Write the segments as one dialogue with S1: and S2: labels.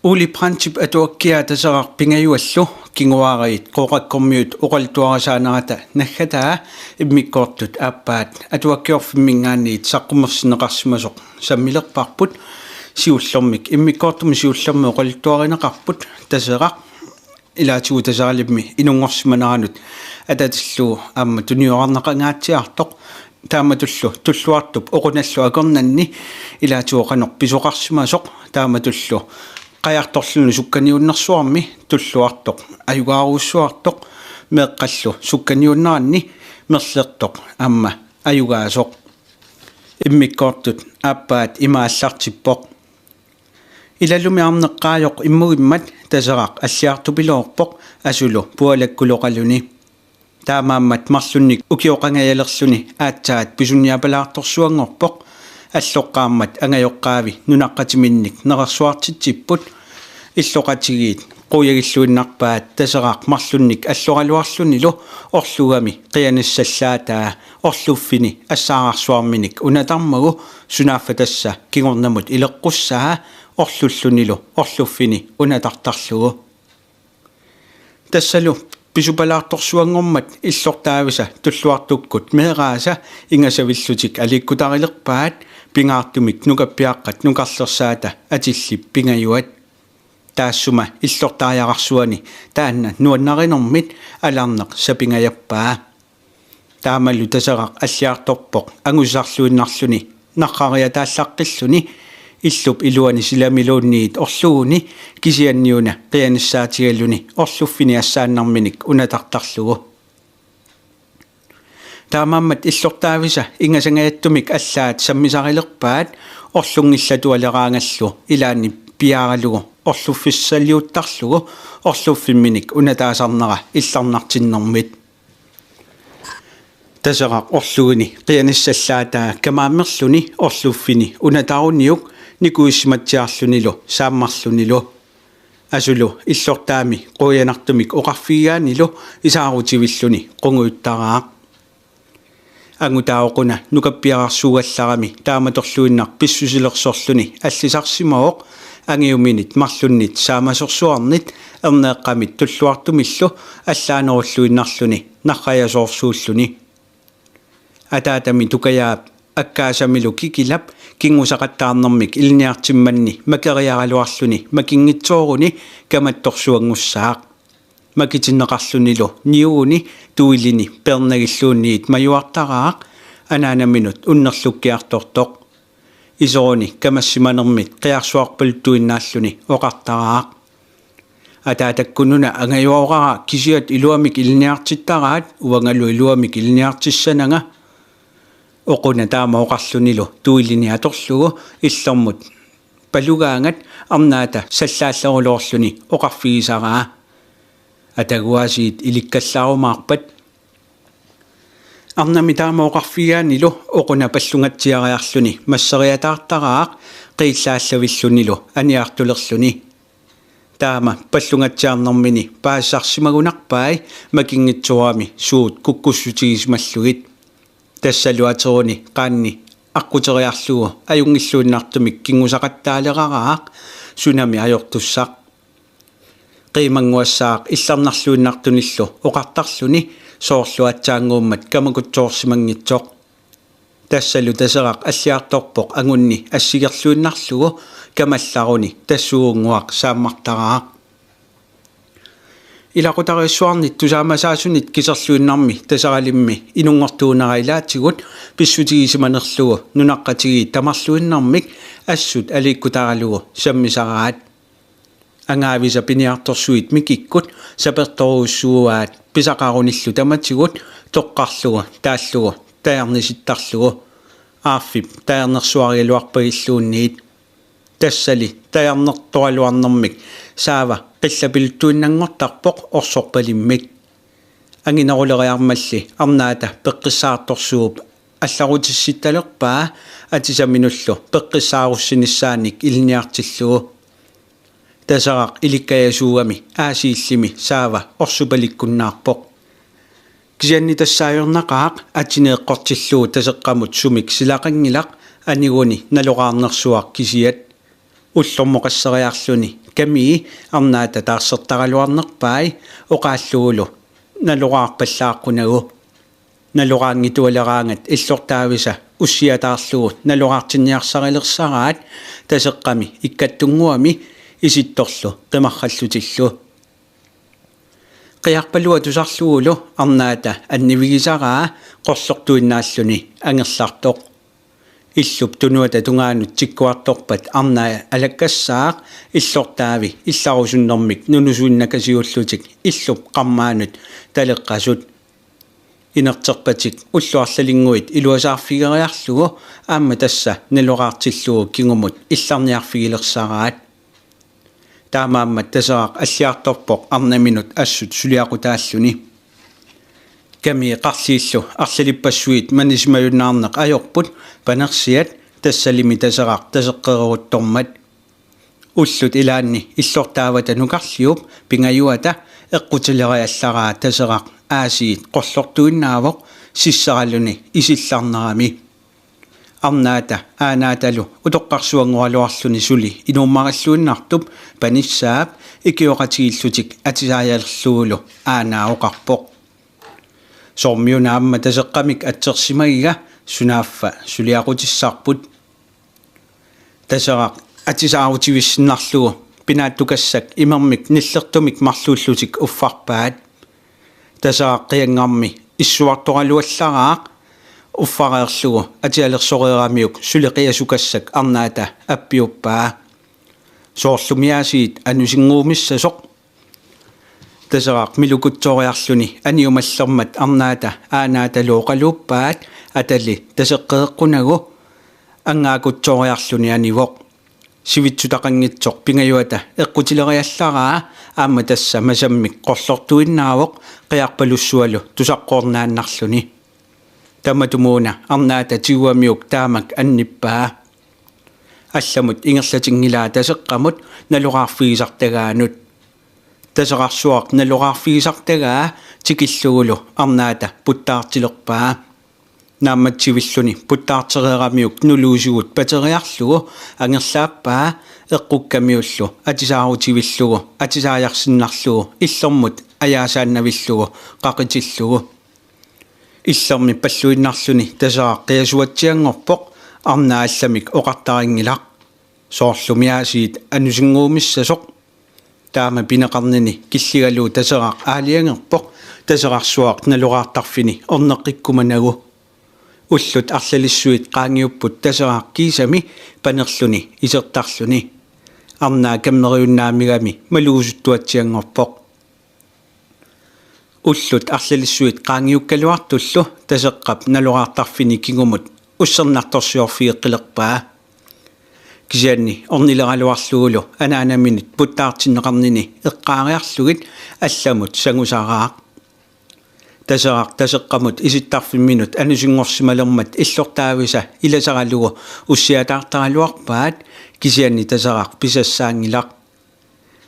S1: Uli princip atuakkia tasaraq pingayuallu kinguarit qoqakkormiut uqaltuarasaanarata naggataa immikkortut aappaat atuakkiorfimmingaanniit saqqumersineqarsimasoq sammilerparput siullormik immikkortumi siullermi uqaltuarineqarput taseraq ilaatigu tasaralimmi inungorsimanaaranut atatillu aamma tuniorarnaqangaatiartoq taamatullu tulluartup oqunallu akornanni ilaatigu qanorpisoqarsimasoq taamatullu qajartorluni sukkaniunnersuarmi tulluartoq ayugaaruussuartoq meeqqallu sukkaniunnaranni merlertoq amma ayugaasoq immikkortut aappaat imaallartippoq ilalumi arneqqaajoq immugimmat taseraq alliartupiloorpoq asulu pualakkuloqaluni taamaammat marlunnik ukioqangajalerluni aatsaat pisunniapalaartorsuangorpoq аллоққааммат ангаёққаави нунаqqatiminnik нерерсуартитсиппут иллоqatigiit quuyagilluinnarpaat taseraq marlunnik аллоралуарлунилу орлугами qianiссаллаатаа орлуффини ассаарарсуарминик унатармагу сунааффа тасса кигорнамут илеққуссаа орлуллунилу орлуффини унатартарлугу тассалу писупалаарторсуангормат иллортаависа туллуартуккут меэрааса ингасавиллутик аликкутарилерпаат пингаартумик нукаппиаққат нукарлерсаата атиллип пингаюат таассума иллортааяқарсуани таанна нуаннаринормит алаарнеқ сапингаяппаа таамаллу тасерақ аллиарторпоқ ангусарлуиннарлуни наққариа тааллаққиллуни иллуп илуани силамилуунниит орлугуни кисианниуна қианиссаатигаллуни орлуффини ассааннарминик унатартарлугу таамааммат иллортаависа ингасангааттумик аллаат саммисарилерпаат орлунгиллатуалераангаллу илаани пиааралугу орлуффиссалиуттарлугу орлуффимминик унатаасарнера илларнартиннэрмит тасерақ орлугуни қианиссаллаатаа камааммерлуни орлуффини унатаруниук никуиссиматсиарлунилу сааммарлунилу асулу иллортаами қуянартумик оқарфигаанилу исаарутивиллуни қунгуиттараақ ангутаоқуна нукаппиарарсуугалларами тааматорлуиннар писсусилерсорлуни аллисарсимаоқ ангиуминит марлуннит саамасорсуарнит эрнеэққамит туллуартумиллу аллаанеруллуиннарлуни нарраясоорсууллуни атаатами тукаяап аккаасамилу кикилап кингусақаттаарнэрмик илниартимманни макериаралуарлуни макингитсооруни каматторсуангуссаақ макитиннеқарлунилу ниугуни туилини пернагиллуунниит маюартараақ анаанаминут уннерлуккиартортоқ исоони камассиманермит қиарсуарпалуттуиннааллуни оқартараақ атаатаккунуна ангаюорара кисиат илуамик илниартиттараат уангалу илуамик илниартиссанага оқуна таама оқарлунилу туилини аторлугу иллэрмут палугаангат арнаата саллааллерулоорлуни оқарфигисараа атагуасиит иликкаллаарумаарпат арнами таама оқарфигаанилу оқуна паллунгатсиариарлуни массериатаартараақ қииллааллавиллунилу аниартулерлуни таама паллунгатсиарнэрмини паассарсимагунарпаи макингитсуами суут куккуссутигисмаллугит тассалуатеруни qaanni аққутериарлугу аюнгиллуиннартумик кингусақаттаалерараақ сунами ajortussaq қимангуассаақ илларнарлуиннартуниллу оқартарлуни соорлуатсаангууммат камакутсоорсимангитсоқ тассалу тасерақ аллиарторпоқ агунни ассигерлуиннарлугу камалларуни тассуунгуақ сааммартараақ илақутариуссуарнит тусаамасаасунит кисерлуиннарми тасаралимми инунгортуунераилаатигут писсутигисиманерлугу нунаққатиги тамарлуиннармик ассут аликкутаралугу саммисараат ангаависа пиниарторсуит микиккут саперторуссууаат писақаруниллу таматигут тоққарлугу тааллугу таярниситтарлугу аарфип таярнерсуариалуарпагиллуунниит тассали таярнерторалуарнэрмик саава qillapiluttuinnanngortarpoq orsorpalimik anginaruleриармалли арнаата пеққиссаарторсууп алларутисситталерпаа атисаминуллу пеққиссааруссиниссааник илниартиллугу тасарақ иликкаясуугами аасииллими саава орсупаликкуннаарпоқ кисианни тассаajornaqaaq атинеэққортиллуу тасеққамут сумик силақангилақ анигуни налоқарнерсуақ кисиат уллормоқассериарлүни ками арнаата таарсертаралуарнерпай оқааллуулу налуqaarпаллааққунагу налуqaангитуалераангат иллортаависа уссиатаарлугут налуqaarтинниарсарилерсараат тасеққами иккаттунгуами иситторлу қимарраллутиллу қиарпалуа тусарлугулу арнаата аннивигисараа qorssortuinnaalluni ангерлартоқ иллуп тунуата тунгаанут тиккуарторпат арнаа алаккассаақ иллортаави илларусуннэрмик нунусуиннакасиуллутик иллуп қармаанут талеққасут инертерпатик уллуарлалингуит илуасаарфигериарлугу аама тасса налуqaartillугу кигумут илларниарфигилерсараат таамааммат тасераақ аллиарторпоқ арнаминут ассут сулиақутааллуни ками қарлииллу арлалиппассуит манисмаюннаарнеқ ajorput панерсиат тассалими тасераақ тасеққеруттормат уллут илаанни иллортаавата нукарлиуп пингаюата эққутилериаллараа тасераақ аасиит qollortuinnaavoq сиссаралуни исилларнерами арнаата аанааталу утоққарсуангуалуарлуни сули инууммараллуиннартуп паниссаап икиоқатигиллутик атисааяалерлугулу аанаоқарпоқ сормиунаамма тасеққамик атсерсимагига сунааффа сулиақутиссаарпут тасерақ атисаарутивиссиннарлугу пинааттукассак имермик ниллертумик марлууллутик уффарпаат тасерақ қиангаарми иссуарторалуаллараақ уффареерлугу атиалерсореерамиук сулеқиасукассак арнаата аппиуппаа соорлумиасиит анусингуумиссасоқ тасерақ милукутсориарлуни аниумаллермат арнаата аанааталуоқалууппаат атали тасеққеэққунагу ангаакутсориарлуни анивоқ сивитсутақангитсоқ пингаюата эққутилериаллараа аама тасса масаммик qollortuinnaavoq qiarpalussуалу тусаққорнааннарлуни таматумууна арнаата тиуамиук таамак анниппаа алламут ингерлатингилаа тасеққамут налуqaarфигисартагаанут тасеқарсуақ налуqaarфигисартагаа тикиллугулу арнаата путтаартилерпаа нааматсивиллуни путтаартереерамиук нулуусугут патериарлугу ангерлааппаа эққуккамиуллу атисаарутивиллугу атисааярсиннарлугу иллэрмут аяасааннавиллугу қақитиллугу иллэрми паллуиннарлуни тасерақ қиасуатсиангорпоқ арнаалламик оқартарингилақ соорлумиасиит анусингуумиссасоқ таама пинеқарнини киллигалуу тасерақ аалиангерпоқ тасеқарсуақ налуqaartarfini орнеққиккуманагу уллут арлалиссуит qaangiupпут тасерақ кисами панерлуни исертарлуни арнаа камнериуннаамигами малуусуттуатсиангорпоқ уллут арлалиссуит qaangiukkaluartullu тасеққап налуqaartarfini кигумут уссернарторсиорфиеққилерпаа кисианни орнилералуарлугулу анаанаминит путтаартиннеқарнини эққаариарлугит алламут сангусараақ тасерақ тасеққамут иситтарфимминут анусингорсималермат иллортаависа иласаралугу уссиатаартаралуарпаат кисианни тасерақ писассаангилақ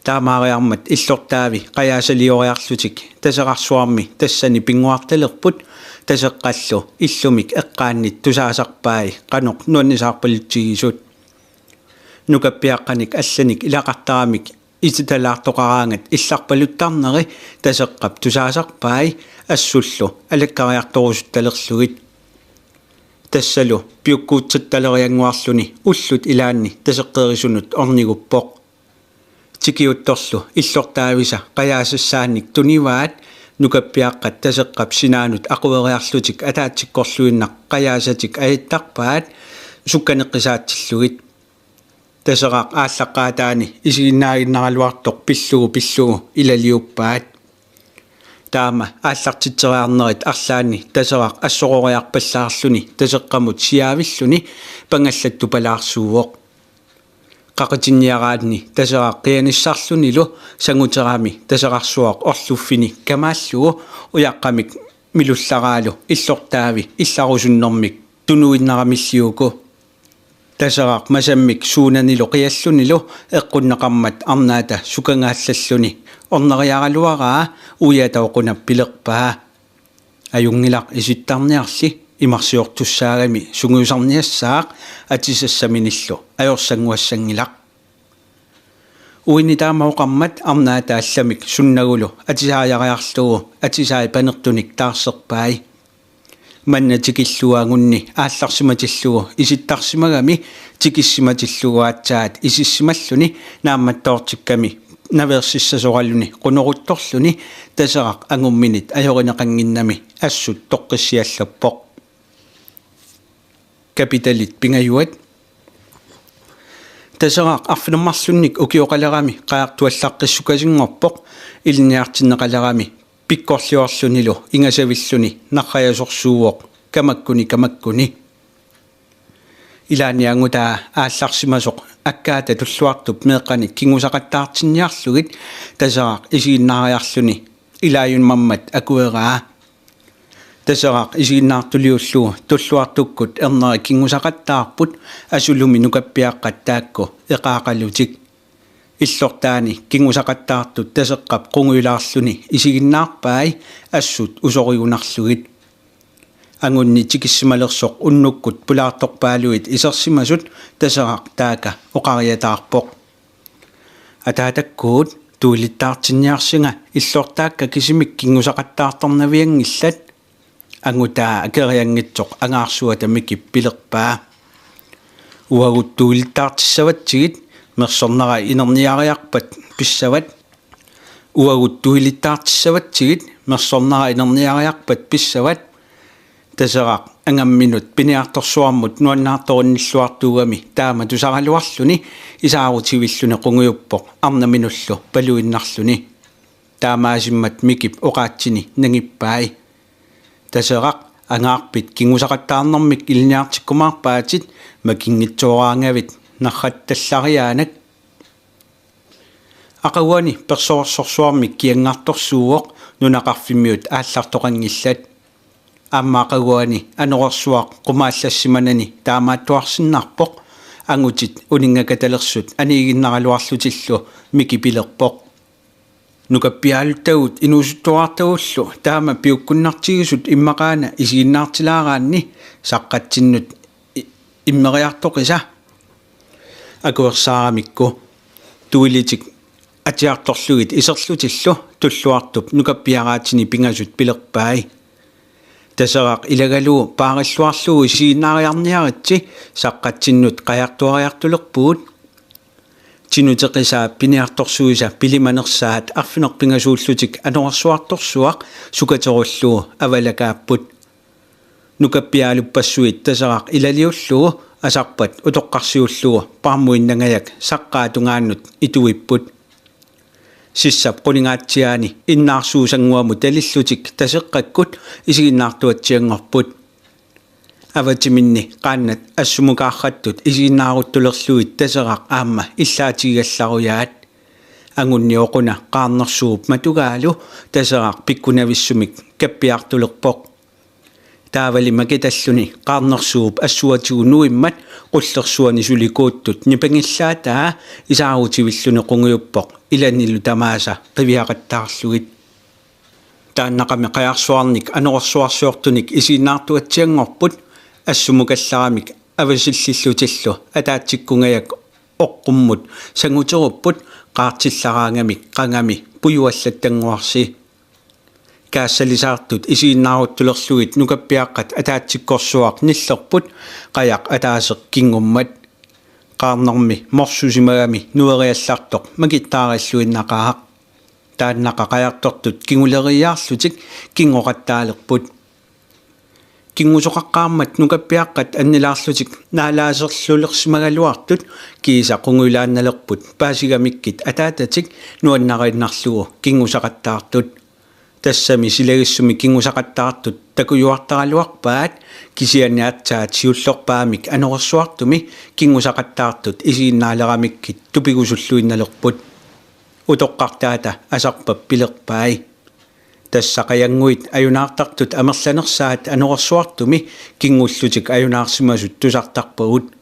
S1: таамаариармат иллортаави қаяасалиориарлутик тасеқарсуарми тассани пингуарталерпут тасеққаллу иллумик эққааннит тусаасарпаи қаноқ нуаннисаарпалутсигисут нукаппиаққаник алланик илақартарамик ититалаартоқараангат илларпалуттарнери тасеққап тусаасарпаи ассуллу алаккариарторусутталерлугит тассалу пиуккуутсатталериангуарлуни уллут илаанни тасеққерисунут орнигуппоқ тикиутторлу иллортаависа қаяасассааник туниваат нукаппиаққат тасеққап синаанут ақуериарлутик атаатсиккорлуиннақ қаяасатик аиттарпаат сукканеққисаатсиллугит тасерақ ааллаққаатаани исигиннаагиннаралуартоқ пиллугу илалиуппаат таама ааллартитсериарнерит арлаани тасерақ ассорориарпаллаарлуни тасеққамут сиаавиллуни пангаллатту палаарсууоқ қақатинниараатни тасерақ қианиссарлунилу сангутераами тасеқарсуоқ орлуффини камааллугу уяққамик милуллараалу иллортаави илларусуннэрмик тунуиннарамиллиуку тасерақ масаммик суунанилу қиаллунилу эққуннеқармат арнаата сукангааллаллуни орнериаралуараа уятаоқунап пилерпаа аюнгилақ иситтарниарли имарсиортуссаагами сунгуусарниассаақ атисассаминиллу аёрсангуассангилақ uinitaamauqarmat arnaata allamik sunnagulu atisaajariarlugu atisaai panertunik taarserpai manna tikilluangunni aallarsimatillugu isittarsimagami tikissimatillugu aatsaat isissimalluni naammattoortikkami naversissasораллуни qunuruttorluni taseraq angumminit ajorineqanginnami assut toqqissiallappoq kapitalit pingayuat taseraq arfinermarlunnik ukioqalerami qaartuallaqqissukasingorpoq ilniartinneqalerami pikkorliorlunilu ingasavilluni narrajasorsuuoq kamakkuni ilaaniangutaa aallarsimasoq akkaata tulluartup meeqqanik kingusaqattaartinniarlugit taseraq isiinnaariarluni ilaayunmammat akueraa taseraq isiinnaartuliullugu tulluartukkut erneri kingusaqattaarput asulumi nukappiaqqat taakku eqaaqalutik иллортаани кингусақаттаартут тасеққап қунгуилаарлүни исигиннаарпаи ассут усоригунарлугит ангунни тикиссималерсоқ уннуккут пулаарторпаалуит исерсимасут тасеқақ таака оқариатаарпоқ атаатаккуут туилиттаартинниарсинга иллортаакка кисимик кингусақаттаарторнавиангиллат ангутаа акериангитсоқ ангаарсуата микип пилерпаа уагут туилиттаартиссаватсигит мерсорнера инерниариарпат писсават уагут туилиттаартиссаватсигит мерсорнера инерниариарпат писсават тасерақ ангамминут пиниарторсуармут нуаннаарторинниллуартуугами таама тусаралуарлуни исаарутивиллуни қунгуйуппоқ арнаминуллу палуиннарлуни таамаасиммат микип оқаатсини нагиппаи тасерақ ангаарпит кингусақаттаарнэрмик илниартиккумаарпаатит макингитсуораангавит нарратталлариаанак ақауани персоорсорсуармик киангаарторсууоқ нунақарфиммиут ааллартоқангиллат аммаақауани анорерсуақ қумааллассиманани таамааттуарсиннарпоқ ангутит унингакаталерсут аниигиннаралуарлутиллу микипилерпоқ нукаппиаалуттагут инуусуттуартагуллу таама пиуккуннартигисут иммақаана исигиннаартилаараанни саққатсиннут иммериартоқиса акуерсаарамикку туилитик атиарторлугит исерлутиллу туллуартуп нукаппиараатини пингасут пилерпаи тасерақ илагалуу паариллуарлугу сиинаариарниаритси саққатсиннут қаяртуариартулерпуут тинутеқисаа пиниарторсуиса пилиманерсаат арфинерпингасууллутик анорерсуарторсуақ сукатеруллугу авалакааппут нукаппиалуппассуит тасерақ илалиуллугу асарпат утоққарсиуллугу пармуиннагаяк саққаатунгааннут итуиппут сиссап қулингаатсиаани иннаарсуусангуаму талиллутик тасеққаккут исигиннаартуатсиангорпут аватиминни qaannat ассумукаарраттут исигиннааруттулерлуит тасерақ аама иллаатигалларуяат ангунни оқуна qaarnersууп матугаалу тасерақ пиккунависсумик каппиартулерпоқ таавали макеталлуни qaarnersууп ассуатигу нуиммат qullersuani sulikuuttut nipangillaataa isaarutивиллуни qungiuppoq ilanillu tamaasa qiviaqattaarlugit тааннақами қаярсуарник анорерсуарсуортуник исииннаартуатсиангорпут ассумукалларамик авасиллиллутиллу атаатсиккунгаяк оққуммут сангутеруппут qaartillaraangамик qangami puyuallаттангуарси каассалисаартут исииннааруттулерлугит нукаппиаққат атаатсиккорсуақ ниллерпут қаяқ атаасеқ кингуммат qaarnermi morsusimagami nueriallарtoq magittaarilluinnaqaaq тааннаqa qajartortut kinguleriaarlutik kingoqattaalerput кингусоқаққармат нукаппиаққат аннилаарлутик наалаасерлулерсимагалуартут кииса қунгуилаанналерпут паасигамиккит атаататик нуаннарииннарлугу кингусақаттаартут тассами силагиссуми кингусақаттаартут такуюартаралуарпаат кисианиатсаат сиуллерпаамик анорерсуартуми кингусақаттаартут исииннаалерамиккит тупигусуллуинналерпут утоққартаата асарпап пилерпаи тассақаянгуит аюнаартартут амерланерсаат анорерсуартуми кингуллутик аюнаарсимасут тусартарпагут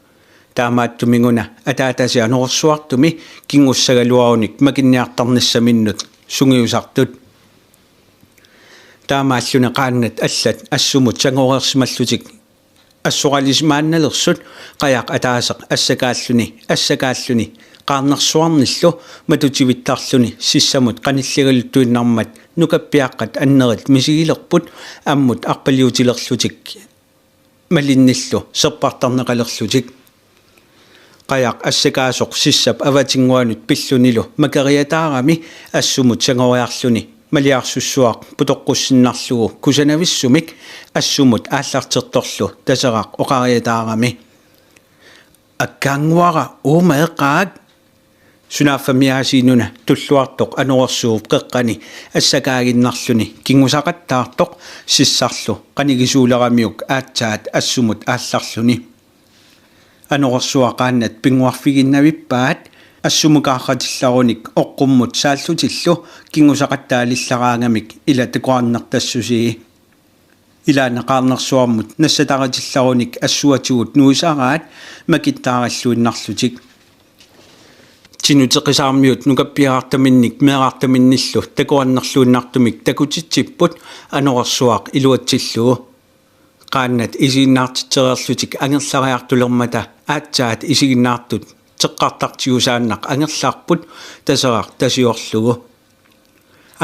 S1: таамааттумингуна атаатаси анорерсуартуми кингуссагалуаруник макинниартарниссаминнут сунгиусартут таамааллуна qaannat аллат ассумут сангорерсималлутик ассоралисимаанналерсут қаяқ атаасеқ ассакааллуни qaarnersuarnillu matutivittaarluni sissamut qanillerilutuinnarmat nukappiaqqat annerit misigilerput ammut arpaliutilerlutik malinnillu serpartarneqalerlutik qayaq assakaasoq sissap avatinguanut pillunilu makariataarami assumut sangoriarluni maliarsussuaq putoqqussinarlugu kusanavissumik assumut aallartertorlu taseraq oqariataarami akkaanguara uumaeqqaak sunaafamiaasiinuna tulluartoq anuarsuup qeqqani assakaaginnarluni kingusaqattaartoq sissarlu qanigisuuleramiuk aatsaat assumut aallarluni anuarsuaqaannat pinguarfiginnavippaat assumukaarratillarunik oqqummut saallutillu kingusaqattaalillaraangamik ila takuarnertassusii ilaanaqaarnersuarmut nassataqatillarunik assuatigut nuisaraat makittaaralluinnarlutik tinuteqisaarmiut nukappiaraartaminnik meeraartaminnillu takuannerluinnartumik takutitsipput anuarsuaq iluatsillugu qaannat isiinnaartitsererlutik angerlariartulermata aatsaat isiginnaartut teqqartartigusaannaq angerlaarput taseraq tasiorlugu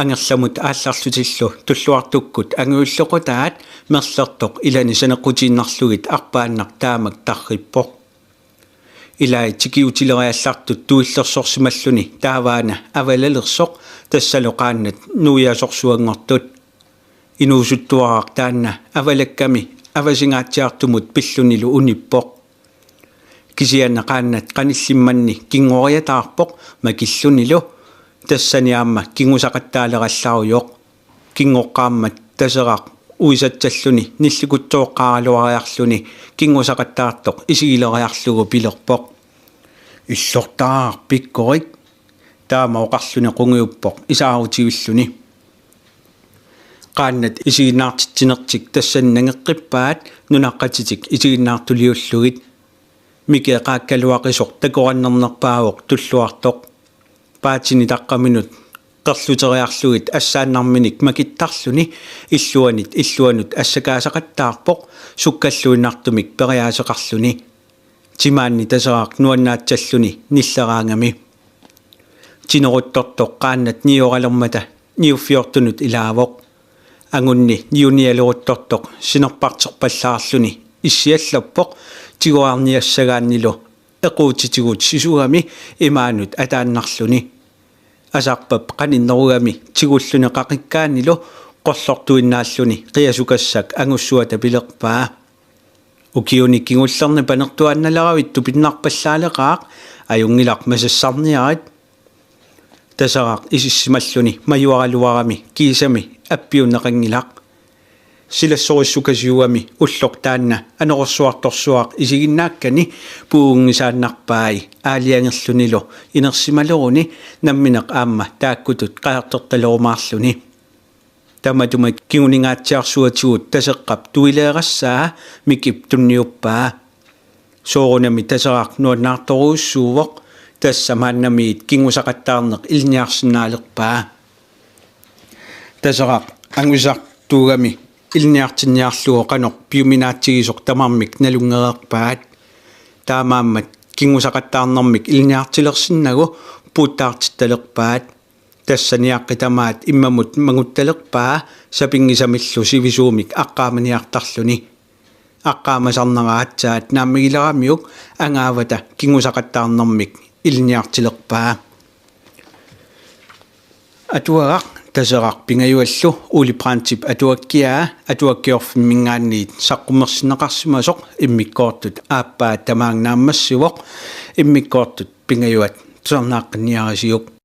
S1: angerlamut aallarlutillu tulluartukkut anguullequtaat merlertoq ilani sanequtiinnarlugit arpaannaq taamak tarrippoq ilai tikiutileriallartut tuillersorsimalluni taavaana avalalersoq tassaloqaannat nuiasorsuangortut inuusuttuaraq taanna avalakkami avasingaatiartumut pillunilu unippoq kisiannaqaannat qanillimmanni kingoriataarpoq makillunilu tassaniaamma kingusaqattaaleqallaruyoq kingoqqaammat taseraq uisatsalluni nillikuttoqqaaraluariarluni kingusaqattaartoq isigileriarlugu pilerpoq illortaar pikkorik taama oqarluni qungiuppoq isaarutiulluni qaannat isiginnaartitsinertik tassannangeqqippaat nunaqqatitik isiginnaartuliullugit mikeqaakkaluaqisoq takorannernerpaawoq tulluartoq paatini taqqaminut qerluteriarlugit assaannarminik makittarluni illuanut assakaasaqattaarpoq sukkalluinnartumik periaaseqarluni timaanni taseraq nuannaatsalluni nilleraangami tineruttortoq qaannat nioralermata niuffiortunut ilaavoq angunni niunialuruttortoq sinerparterpallaarluni issiallappoq tiguarniassagaannilu equutitigut sisugami imaanut ataannarluni asarpap qaninnerugami tigulluni qaqikkaannilu qorlortuinnaalluni qiasukassak angussuata pilerpaa ukiuni kingullerni panertuannalaravittu pinnarpallaaleqaaq ajungilaq masassarniarit taseraq isissimalluni majuaraluarami kiisami appiunneqangilaq silassorissukasiugami ulloq taanna anerorsuartorsuaq isiginnaakkani puungisaannarpaai aaliangerlunilu inersimaleruni nammineq aamma taakkutut qaartertalerumaarluni tamatuma kinguningaatiarsuatigut taseqqap tuileerassaa mikip tunniuppaa soorunami taseraq nuannaartoruussuuvoq tassamaannamiit kingusaqattaarneq ilniarsinnaaleqpaa taseraq anguisartuugami ilniartinniarlugu qanoq piuminaatigisoq tamarmik nalungereerpaat taamaammat kingusaqattaarnermik ilniartilersinnagu puuttaartittalerpaat tassaniaqqitamaat immamut manguttalerpaa sapingisamillu sivisuumik aqqaamaniartarluni aqqaamasarneraatsaat naammigileramiuk angaavata kingusaqattaarnermik ilniartilerpaa atuaraq taseraq pingajuallu ulipraantip atuakkiorfimmingaanniit saqqummersineqarsimasoq immikkoortut aappaa tamaangnaammassivoq immikkoortut pingajuat tusernaaqqinnniarasiuk